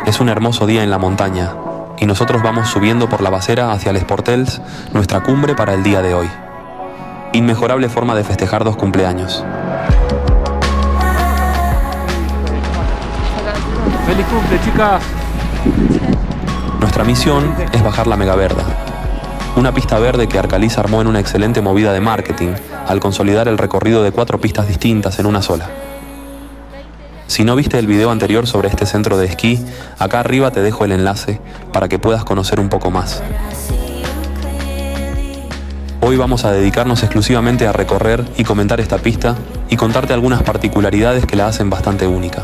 Es un hermoso día en la montaña y nosotros vamos subiendo por la Basera hacia Les Portels, nuestra cumbre para el día de hoy. Inmejorable forma de festejar 2 cumpleaños. ¡Feliz cumple, chicas! Nuestra misión es bajar la Megaverda, una pista verde que Arcalís armó en una excelente movida de marketing al consolidar el recorrido de 4 pistas distintas en una sola. Si no viste el video anterior sobre este centro de esquí, acá arriba te dejo el enlace para que puedas conocer un poco más. Hoy vamos a dedicarnos exclusivamente a recorrer y comentar esta pista y contarte algunas particularidades que la hacen bastante única.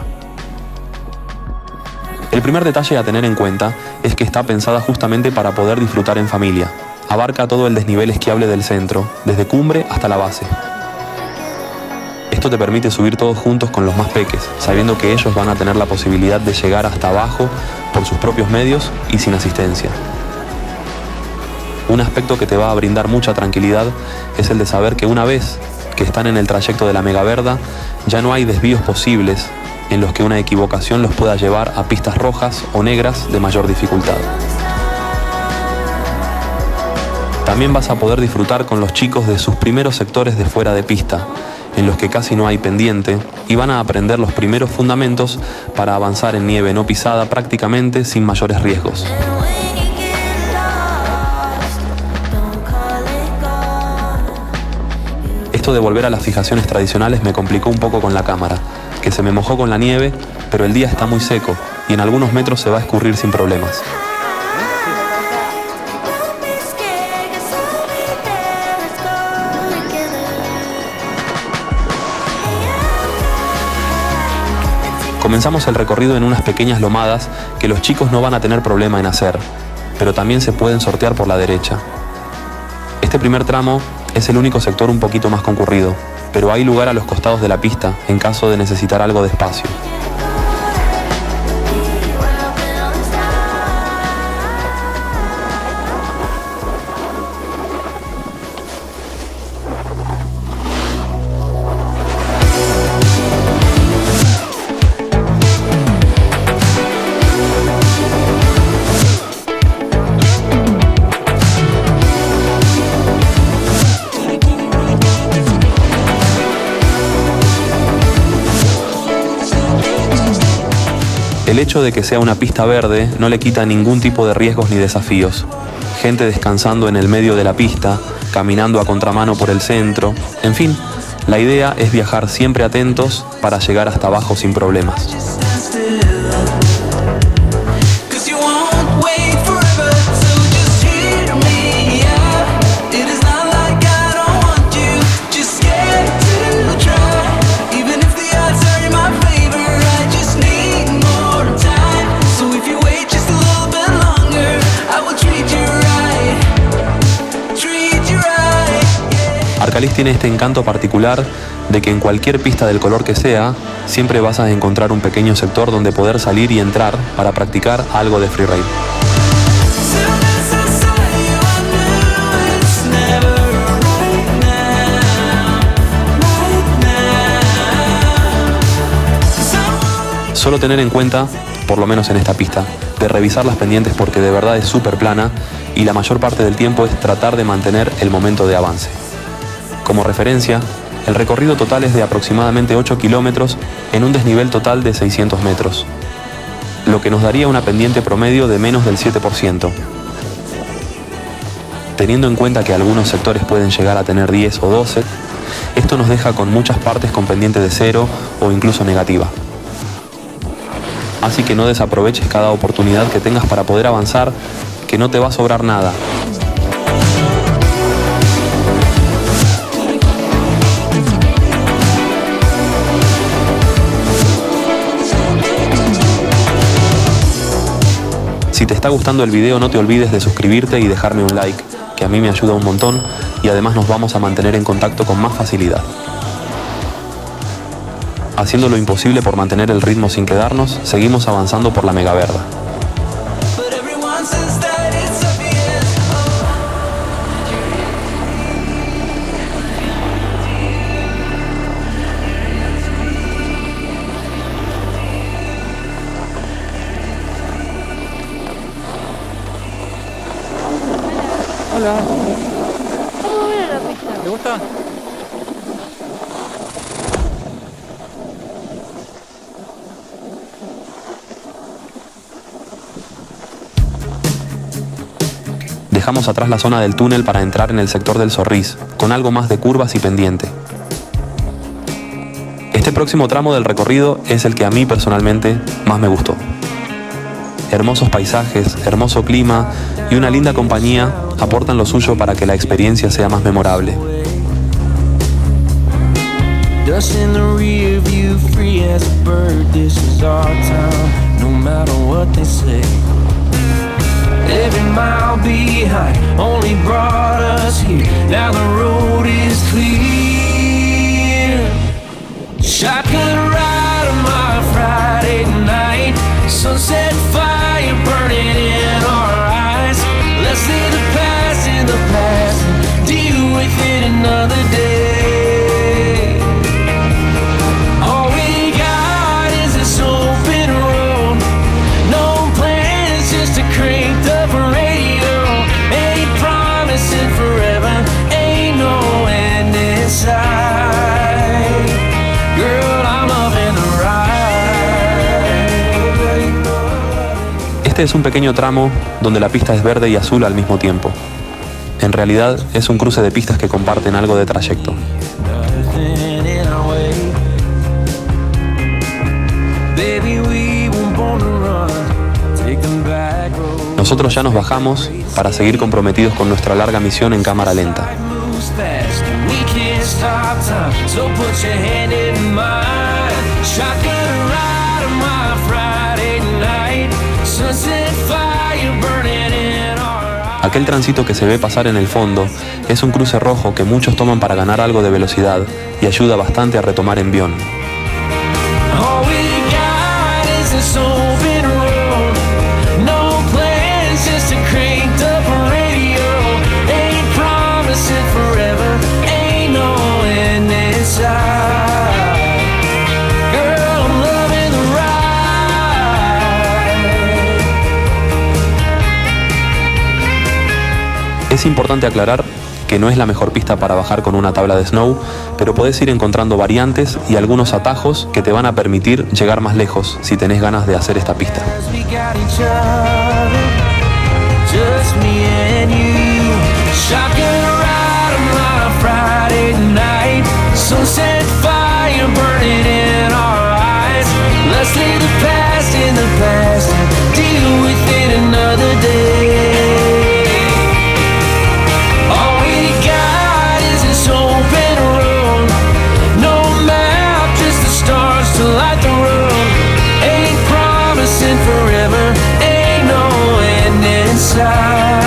El primer detalle a tener en cuenta es que está pensada justamente para poder disfrutar en familia. Abarca todo el desnivel esquiable del centro, desde cumbre hasta la base. Esto te permite subir todos juntos con los más peques, sabiendo que ellos van a tener la posibilidad de llegar hasta abajo por sus propios medios y sin asistencia. Un aspecto que te va a brindar mucha tranquilidad es el de saber que una vez que están en el trayecto de la Megaverda, ya no hay desvíos posibles en los que una equivocación los pueda llevar a pistas rojas o negras de mayor dificultad. También vas a poder disfrutar con los chicos de sus primeros sectores de fuera de pista, en los que casi no hay pendiente, y van a aprender los primeros fundamentos para avanzar en nieve no pisada prácticamente sin mayores riesgos. Esto de volver a las fijaciones tradicionales me complicó un poco con la cámara, que se me mojó con la nieve, pero el día está muy seco y en algunos metros se va a escurrir sin problemas. Comenzamos el recorrido en unas pequeñas lomadas que los chicos no van a tener problema en hacer, pero también se pueden sortear por la derecha. Este primer tramo es el único sector un poquito más concurrido, pero hay lugar a los costados de la pista en caso de necesitar algo de espacio. El hecho de que sea una pista verde no le quita ningún tipo de riesgos ni desafíos. Gente descansando en el medio de la pista, caminando a contramano por el centro, en fin, la idea es viajar siempre atentos para llegar hasta abajo sin problemas. Arcalís tiene este encanto particular de que en cualquier pista del color que sea, siempre vas a encontrar un pequeño sector donde poder salir y entrar para practicar algo de freeride. Solo tener en cuenta, por lo menos en esta pista, de revisar las pendientes porque de verdad es súper plana y la mayor parte del tiempo es tratar de mantener el momento de avance. Como referencia, el recorrido total es de aproximadamente 8 kilómetros en un desnivel total de 600 metros, lo que nos daría una pendiente promedio de menos del 7%. Teniendo en cuenta que algunos sectores pueden llegar a tener 10 o 12, esto nos deja con muchas partes con pendiente de 0 o incluso negativa. Así que no desaproveches cada oportunidad que tengas para poder avanzar, que no te va a sobrar nada. Si te está gustando el video, no te olvides de suscribirte y dejarme un like, que a mí me ayuda un montón y además nos vamos a mantener en contacto con más facilidad. Haciendo lo imposible por mantener el ritmo sin quedarnos, seguimos avanzando por la Megaverda. Hola. ¿Cómo ver la pista? ¿Te gusta? Dejamos atrás la zona del túnel para entrar en el sector del Zorrís, con algo más de curvas y pendiente. Este próximo tramo del recorrido es el que a mí personalmente más me gustó. Hermosos paisajes, hermoso clima y una linda compañía aportan lo suyo para que la experiencia sea más memorable. Dust in the rear view, free as a bird. This is our town, no matter what they say. Every mile behind only brought us here. Now the road is clear. Shotgun ride on my Friday night. Sunset fire burning in our eyes. Let's leave the past in the past and deal with it another day. All we got is this open road. No plans, just a cranked up radio. Ain't promising forever, ain't no end in sight. Girl, I'm loving the ride. Este es un pequeño tramo donde la pista es verde y azul al mismo tiempo. En realidad es un cruce de pistas que comparten algo de trayecto. Nothing in our way. Baby, we weren't born to run. Take them back roads. Nosotros ya nos bajamos para seguir comprometidos con nuestra larga misión en cámara lenta. Time moves fast, we can't stop time. So put your hand in mine. Shotgun ride on my Friday night. Sunset fire burning in our eyes. Aquel tránsito que se ve pasar en el fondo es un cruce rojo que muchos toman para ganar algo de velocidad y ayuda bastante a retomar envión. All we got is this open road. No plans, just a cranked up radio. Ain't promising forever, ain't no end in sight. Girl, I'm loving the ride. Es importante aclarar que no es la mejor pista para bajar con una tabla de snow, pero podés ir encontrando variantes y algunos atajos que te van a permitir llegar más lejos si tenés ganas de hacer esta pista. We got each other, just me and you. Shotgun ride on my Friday night. Sunset fire burning in our eyes. Let's leave the past in the past and deal with it another day. All we got is this open road. No map, just the stars to light the road. Ain't promising forever, ain't no end in sight.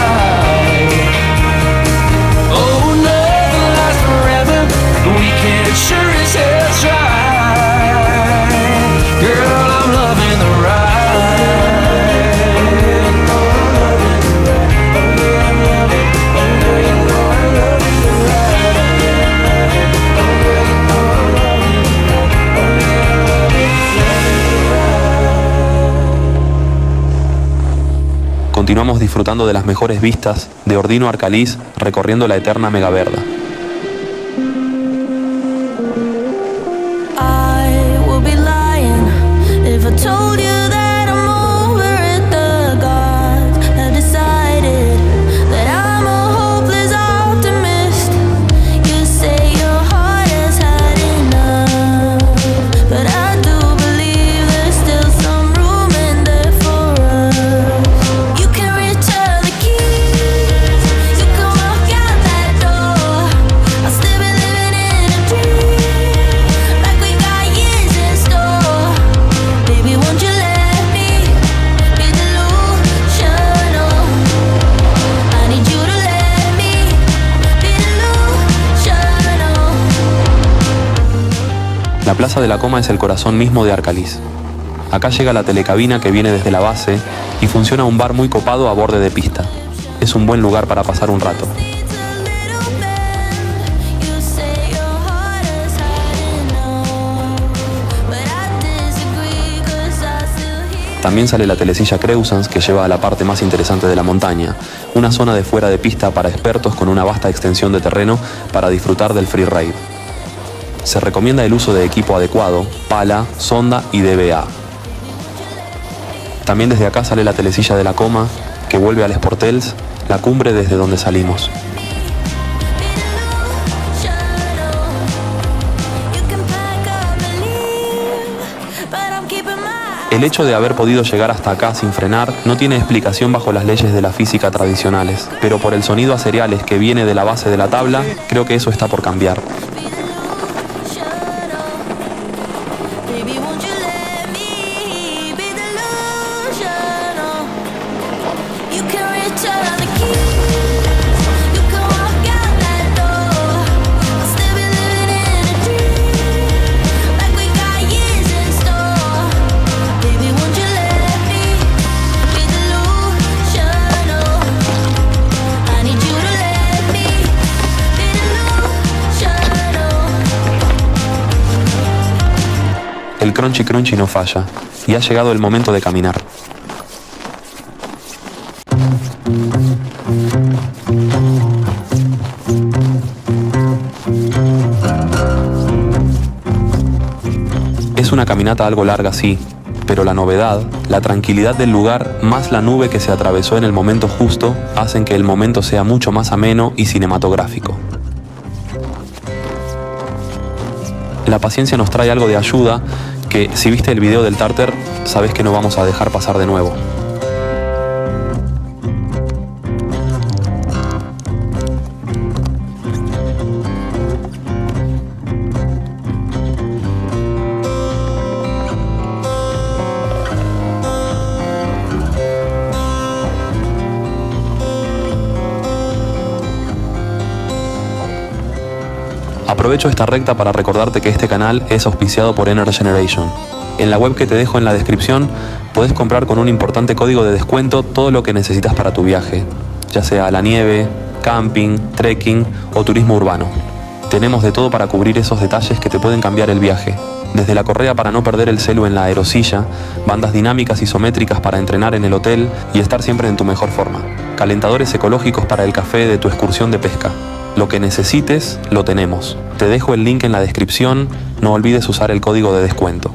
Oh, nothing lasts forever, but we can sure as hell try. Girl, I'm loving the ride. Continuamos disfrutando de las mejores vistas de Ordino a Arcalís recorriendo la eterna Megaverda. I would be lying if I told you that I'm over it. The gods have decided that I'm a hopeless optimist. You say your heart has had enough, but I do believe there's still some room in there for us. You can return the keys, you can walk out that door. I'll still be living in a dream, like we got years in store. Baby, won't you let me be delusional? I need you to let me be delusional. La Plaza de la Coma es el corazón mismo de Arcalís. Acá llega la telecabina que viene desde la base y funciona un bar muy copado a borde de pista. Es un buen lugar para pasar un rato. Needs a little bit. You say your heart has had enough, but I disagree 'cause I still hear También sale la telesilla Creusens, que lleva a la parte más interesante de la montaña, una zona de fuera de pista para expertos con una vasta extensión de terreno para disfrutar del freeride. Se recomienda el uso de equipo adecuado, pala, sonda y DBA. También desde acá sale la telesilla de la Coma, que vuelve al Sportels, la cumbre desde donde salimos. El hecho de haber podido llegar hasta acá sin frenar no tiene explicación bajo las leyes de la física tradicionales, pero por el sonido a cereales que viene de la base de la tabla, creo que eso está por cambiar. El crunchy crunchy no falla, y ha llegado el momento de caminar. Es una caminata algo larga, sí, pero la novedad, la tranquilidad del lugar, más la nube que se atravesó en el momento justo, hacen que el momento sea mucho más ameno y cinematográfico. La paciencia nos trae algo de ayuda que, si viste el video del Tartar, sabes que no vamos a dejar pasar de nuevo. Aprovecho esta recta para recordarte que este canal es auspiciado por Energy Generation. En la web que te dejo en la descripción podés comprar con un importante código de descuento todo lo que necesitas para tu viaje, ya sea la nieve, camping, trekking o turismo urbano. Tenemos de todo para cubrir esos detalles que te pueden cambiar el viaje. Desde la correa para no perder el celu en la aerosilla, bandas dinámicas isométricas para entrenar en el hotel y estar siempre en tu mejor forma, calentadores ecológicos para el café de tu excursión de pesca. Lo que necesites, lo tenemos. Te dejo el link en la descripción, no olvides usar el código de descuento.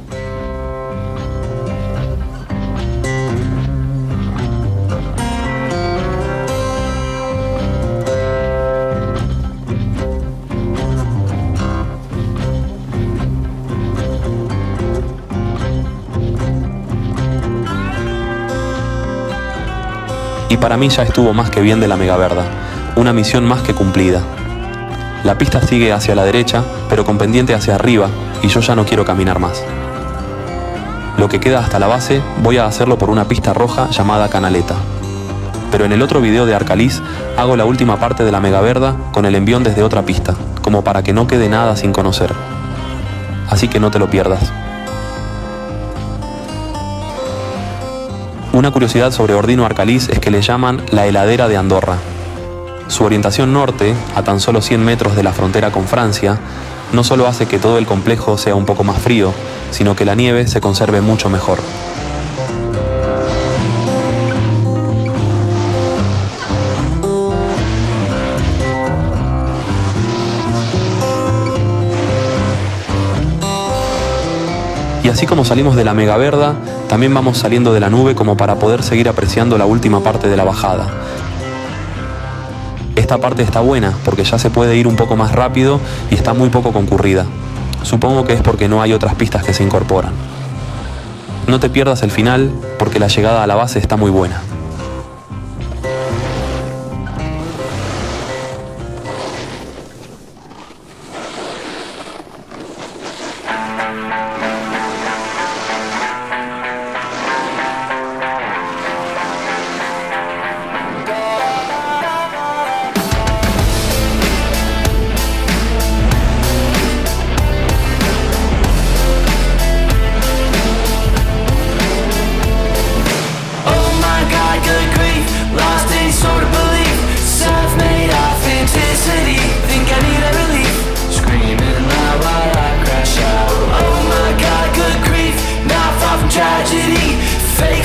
Y para mí ya estuvo más que bien de la Megaverda. Una misión más que cumplida. La pista sigue hacia la derecha, pero con pendiente hacia arriba, y yo ya no quiero caminar más. Lo que queda hasta la base voy a hacerlo por una pista roja llamada Canaleta. Pero en el otro video de Arcalís hago la última parte de la Megaverda con el envión desde otra pista, como para que no quede nada sin conocer. Así que no te lo pierdas. Una curiosidad sobre Ordino Arcalís es que le llaman la heladera de Andorra. Su orientación norte, a tan solo 100 metros de la frontera con Francia, no solo hace que todo el complejo sea un poco más frío, sino que la nieve se conserve mucho mejor. Y así como salimos de la Megaverda, también vamos saliendo de la nube como para poder seguir apreciando la última parte de la bajada. Esta parte está buena porque ya se puede ir un poco más rápido y está muy poco concurrida. Supongo que es porque no hay otras pistas que se incorporan. No te pierdas el final porque la llegada a la base está muy buena. Tragedy, fake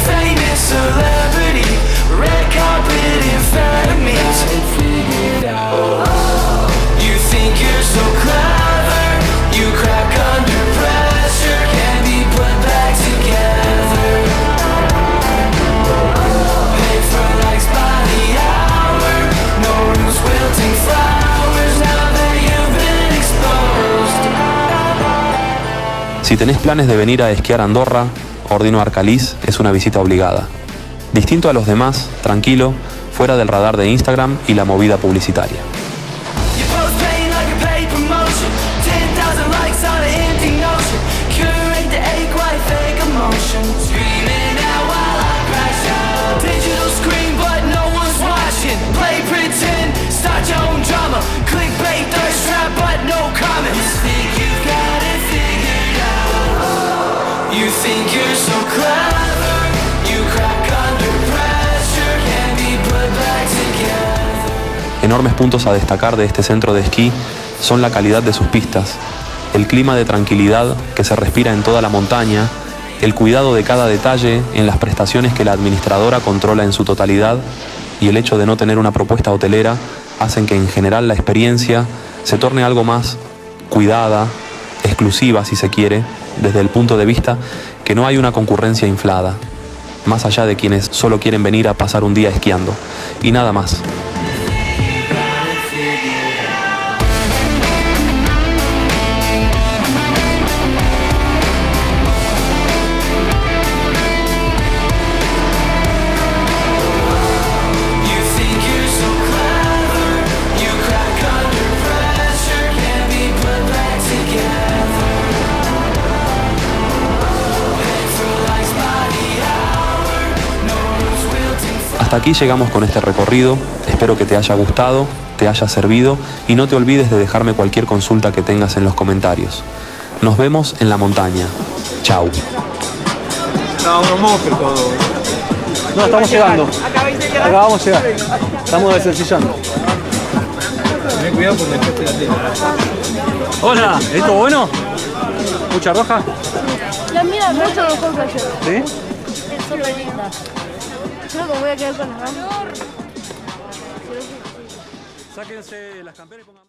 Si tenés planes de venir a esquiar a Andorra, Ordino Arcalís es una visita obligada. Distinto a los demás, tranquilo, fuera del radar de Instagram y la movida publicitaria. You think you're so clever, you crack under pressure, can't be put back together. Enormes puntos a destacar de este centro de esquí son la calidad de sus pistas, el clima de tranquilidad que se respira en toda la montaña, el cuidado de cada detalle en las prestaciones que la administradora controla en su totalidad y el hecho de no tener una propuesta hotelera hacen que en general la experiencia se torne algo más cuidada, exclusiva si se quiere, desde el punto de vista que no hay una concurrencia inflada, más allá de quienes solo quieren venir a pasar un día esquiando, y nada más. Hasta aquí llegamos con este recorrido, espero que te haya gustado, te haya servido y no te olvides de dejarme cualquier consulta que tengas en los comentarios. Nos vemos en la montaña. Chau. No, unos monstruos todo. No, estamos llegando. Acá vamos a llegar. Estamos desencillando. Ten cuidado porque después te la tela. Hola, ¿esto bueno? ¿Mucha roja? La mía mucho mejor que ayer. ¿Sí? Es súper linda. Creo que voy a quedar con las ganas. Sáquense las camperas y pongan...